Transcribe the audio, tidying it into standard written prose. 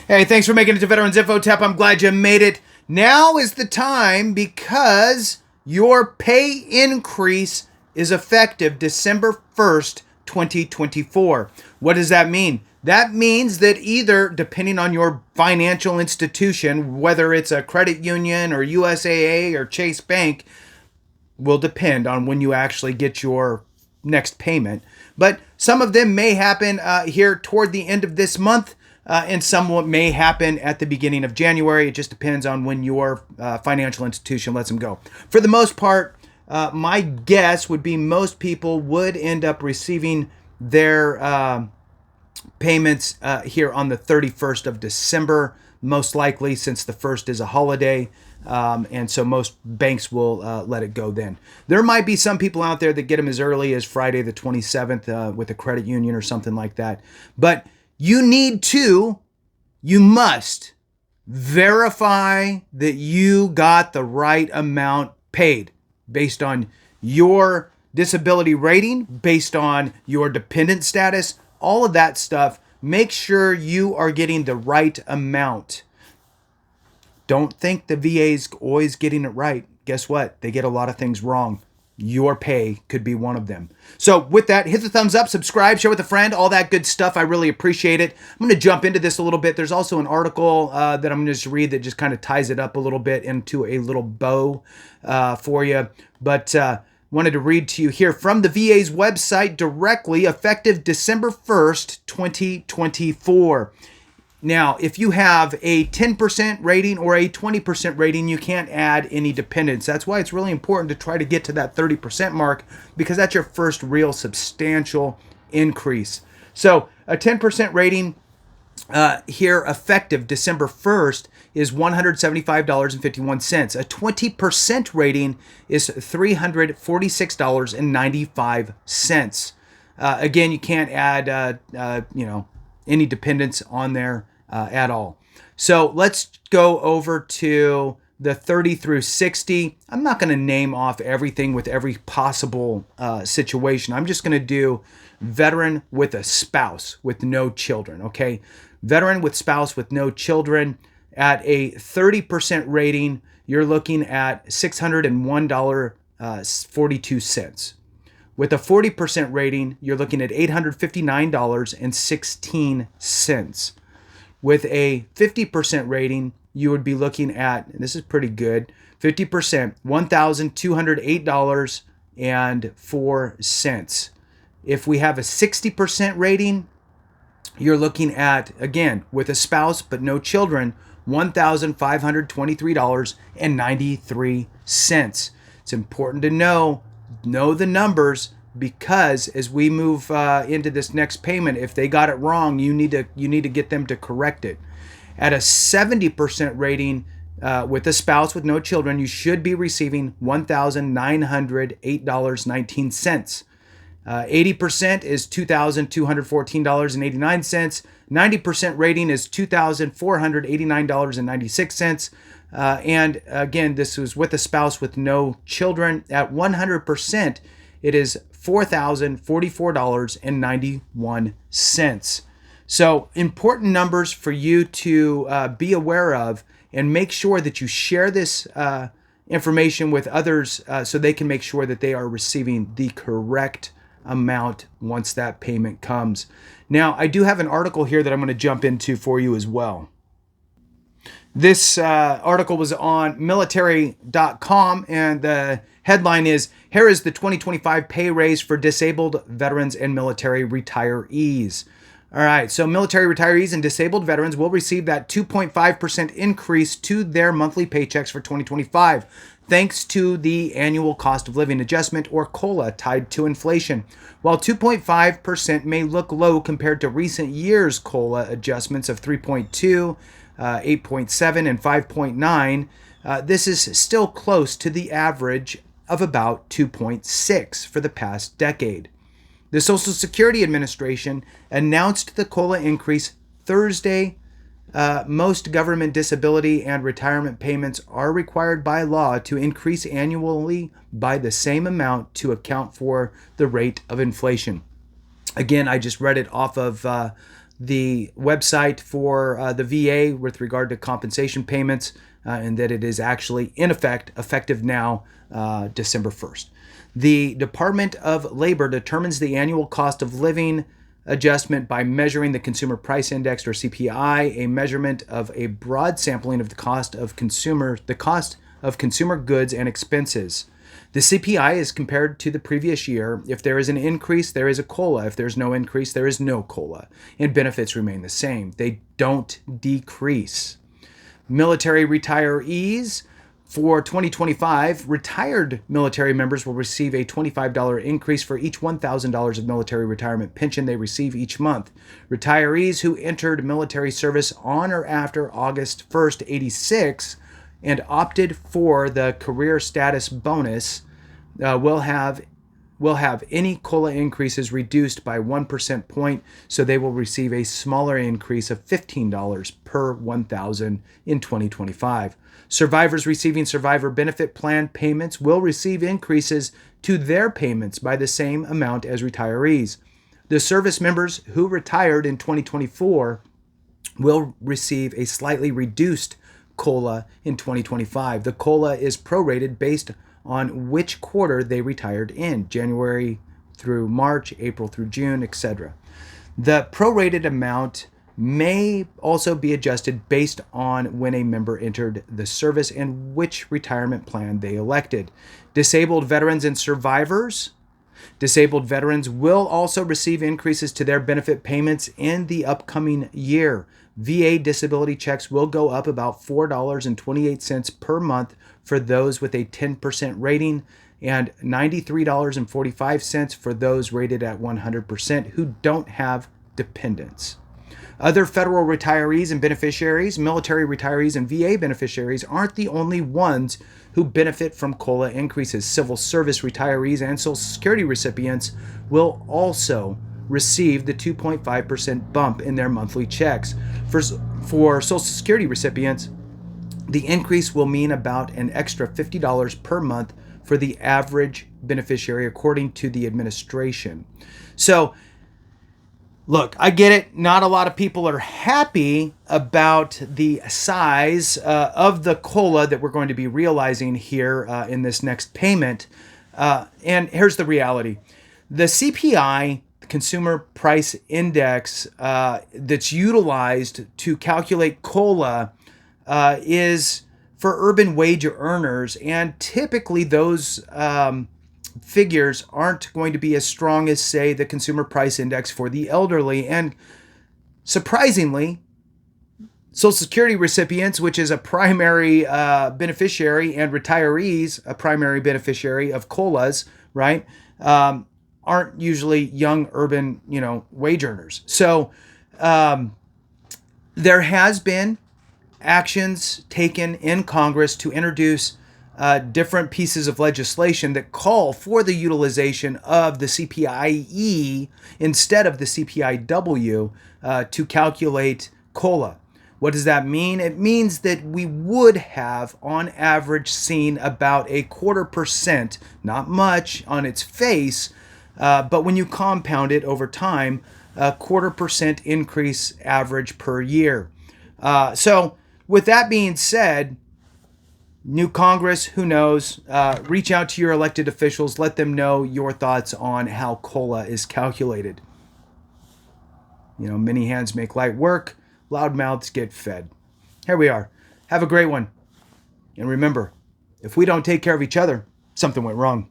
Hey, thanks for making it to Veterans Info Tap. I'm glad you made it. Now is the time because your pay increase is effective December 1st, 2024. What does that mean? That means that either, depending on your financial institution, whether it's a credit union or USAA or Chase Bank, will depend on when you actually get your next payment. But some of them may happen here toward the end of this month. And some may happen at the beginning of January. It just depends on when your financial institution lets them go. For the most part, my guess would be most people would end up receiving their payments here on the 31st of December, most likely, since the 1st is a holiday. And so most banks will let it go then. There might be some people out there that get them as early as Friday the 27th with a credit union or something like that. But you must verify that you got the right amount paid based on your disability rating, based on your dependent status, all of that stuff. Make sure you are getting the right amount. Don't think the VA's always getting it right. Guess what? They get a lot of things wrong. Your pay could be one of them. So with that, hit the thumbs up, subscribe, share with a friend, all that good stuff. I really appreciate it. I'm going to jump into this a little bit. There's also an article that I'm going to just read that just kind of ties it up a little bit into a little bow for you. But wanted to read to you here from the VA's website directly, effective December 1st, 2024. Now, if you have a 10% rating or a 20% rating, you can't add any dependents. That's why it's really important to try to get to that 30% mark, because that's your first real substantial increase. So a 10% rating here effective December 1st is $175.51. A 20% rating is $346.95. Again, you can't add any dependents on there at all. So let's go over to the 30 through 60. I'm not going to name off everything with every possible situation. I'm just going to do veteran with a spouse with no children, okay? Veteran with spouse with no children at a 30% rating, you're looking at $601.42. With a 40% rating, you're looking at $859.16. With a 50% rating, you would be looking at, and this is pretty good, 50%, $1,208.04. If we have a 60% rating, you're looking at, again, with a spouse but no children, $1,523.93. It's important to know the numbers, because as we move into this next payment, if they got it wrong, you need to get them to correct it. At a 70% rating with a spouse with no children, you should be receiving $1,908.19. 80% is $2,214.89. 90% rating is $2,489.96. And again, this was with a spouse with no children. At 100%, it is $4,044.91. So important numbers for you to be aware of, and make sure that you share this information with others so they can make sure that they are receiving the correct amount once that payment comes. Now, I do have an article here that I'm going to jump into for you as well. This article was on military.com, and the headline is, "Here is the 2025 pay raise for disabled veterans and military retirees." All right, so military retirees and disabled veterans will receive that 2.5% increase to their monthly paychecks for 2025, thanks to the annual cost of living adjustment, or COLA, tied to inflation. While 2.5% may look low compared to recent years' COLA adjustments of 3.2, 8.7, and 5.9, this is still close to the average of about 2.6 for the past decade. The Social Security Administration announced the COLA increase Thursday. Most government disability and retirement payments are required by law to increase annually by the same amount to account for the rate of inflation. Again, I just read it off of the website for the VA with regard to compensation payments, and that it is actually in effect, effective now, December 1st. The Department of Labor determines the annual cost of living adjustment by measuring the Consumer Price Index, or CPI, a measurement of a broad sampling of the cost of consumer goods and expenses. The CPI is compared to the previous year. If there is an increase, there is a COLA. If there's no increase, there is no COLA. And benefits remain the same. They don't decrease. Military retirees. For 2025, retired military members will receive a $25 increase for each $1,000 of military retirement pension they receive each month. Retirees who entered military service on or after August 1st, 86, and opted for the career status bonus will have any COLA increases reduced by 1% point, so they will receive a smaller increase of $15 per 1,000 in 2025. Survivors receiving survivor benefit plan payments will receive increases to their payments by the same amount as retirees. The service members who retired in 2024 will receive a slightly reduced COLA in 2025. The COLA is prorated based on which quarter they retired in, January through March, April through June, etc. The prorated amount may also be adjusted based on when a member entered the service and which retirement plan they elected. Disabled veterans and survivors. Disabled veterans will also receive increases to their benefit payments in the upcoming year. VA disability checks will go up about $4.28 per month for those with a 10% rating and $93.45 for those rated at 100% who don't have dependents. Other federal retirees and beneficiaries, military retirees and VA beneficiaries aren't the only ones who benefit from COLA increases. Civil service retirees and Social Security recipients will also receive the 2.5% bump in their monthly checks. For Social Security recipients, the increase will mean about an extra $50 per month for the average beneficiary, according to the administration. So, look, I get it. Not a lot of people are happy about the size of the COLA that we're going to be realizing here in this next payment. And here's the reality. The CPI, the Consumer Price Index, that's utilized to calculate COLA is for urban wage earners. And typically those figures aren't going to be as strong as, say, the Consumer Price Index for the elderly. And surprisingly, Social Security recipients, which is a primary beneficiary, and retirees, a primary beneficiary of COLAs, right, aren't usually young urban, wage earners. So there has been actions taken in Congress to introduce different pieces of legislation that call for the utilization of the CPIE instead of the CPIW to calculate COLA. What does that mean? It means that we would have, on average, seen about 0.25%, not much on its face, but when you compound it over time, 0.25% increase average per year. So with that being said, new Congress, who knows? Reach out to your elected officials. Let them know your thoughts on how COLA is calculated. Many hands make light work. Loud mouths get fed. Here we are. Have a great one. And remember, if we don't take care of each other, something went wrong.